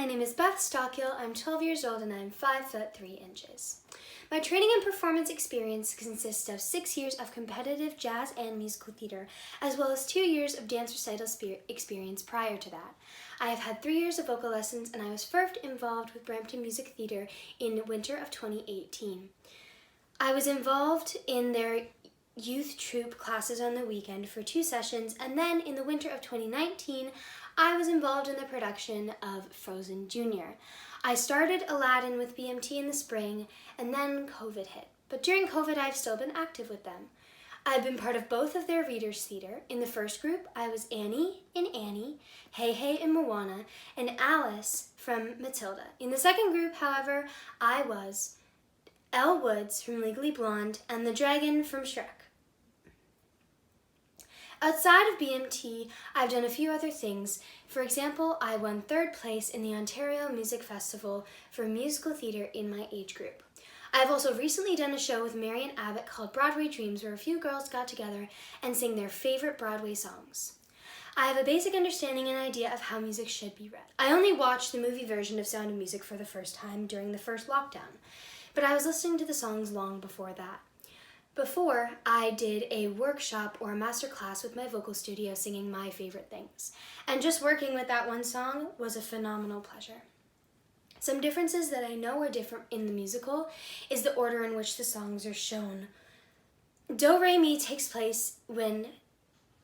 my name is Beth Stockill. I'm 12 years old and I'm 5 foot 3 inches. My training and performance experience consists of 6 years of competitive jazz and musical theater, as well as 2 years of dance recital experience prior to that. I have had 3 years of vocal lessons, and I was first involved with Brampton Music Theater in winter of 2018. I was involved in their youth troupe classes on the weekend for 2 sessions, and then in the winter of 2019, I was involved in the production of Frozen Jr. I started Aladdin with BMT in the spring, and then COVID hit. But during COVID, I've still been active with them. I've been part of both of their Readers Theater. In the first group, I was Annie in Annie, Hey Hey in Moana, and Alice from Matilda. In the second group, however, I was Elle Woods from Legally Blonde and the dragon from Shrek. Outside of BMT, I've done a few other things. For example, I won 3rd place in the Ontario Music Festival for musical theater in my age group. I've also recently done a show with Marian Abbott called Broadway Dreams, where a few girls got together and sang their favorite Broadway songs. I have a basic understanding and idea of how music should be read. I only watched the movie version of Sound of Music for the first time during the first lockdown, but I was listening to the songs long before that. Before, I did a workshop or a master class with my vocal studio singing my favorite things, and just working with that one song was a phenomenal pleasure. Some differences that I know are different in the musical is the order in which the songs are shown. Do Re Mi takes place when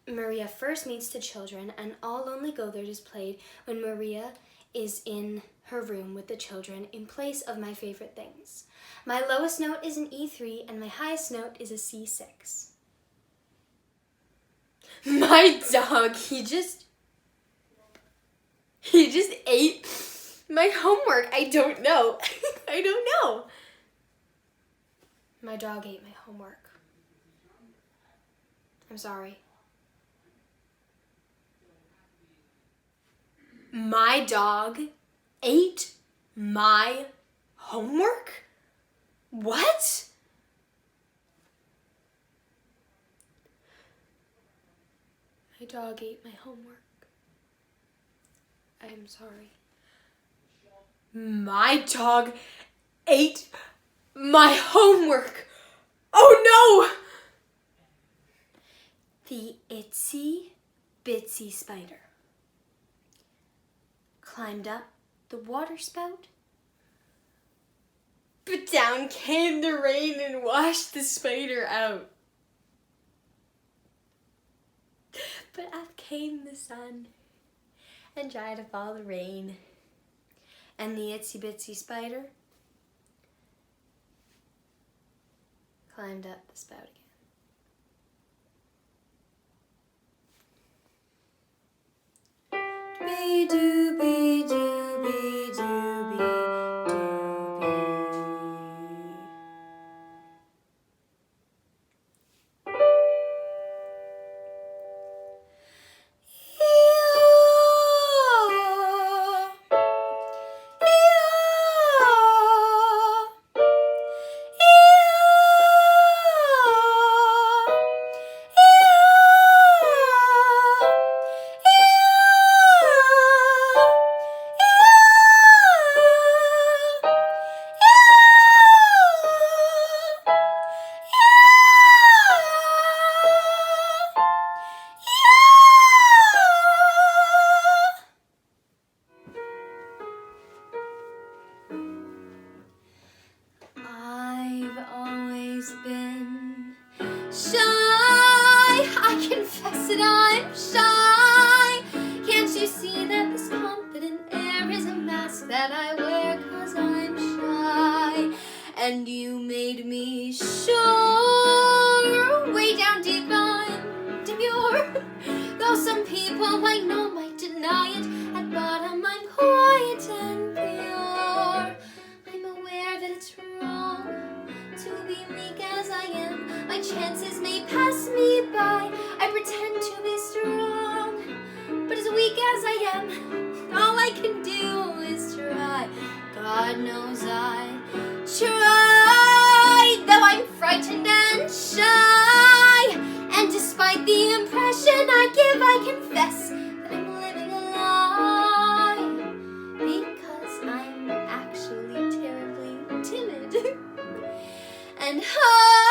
Maria first meets the children, and All Lonely Goatherd is played when Maria is in her room with the children in place of My Favorite Things. My lowest note is an E3 and my highest note is a C6. My dog, he just ate my homework. I don't know. I don't know. My dog ate my homework. I'm sorry. My dog ate my homework? What? My dog ate my homework. I am sorry. My dog ate my homework. Oh no! The itsy bitsy spider climbed up the water spout, but down came the rain and washed the spider out. But up came the sun and dried up all the rain, and the itsy bitsy spider climbed up the spout again. Be-doo, be-doo, been shy. I confess that I'm shy. Can't you see that this confident air is a mask that I wear 'cause I'm shy? And you made me sure. Way down deep I'm demure. Though some people I know might deny it, at bottom I'm quiet and pure. I'm aware that it's wrong to be meek as I am. My chances may pass me by. I pretend to be strong, but as weak as I am, all I can do is try. God knows I try, though I'm frightened and shy. And despite the impression I give, I confess that I'm living a lie. Because and high.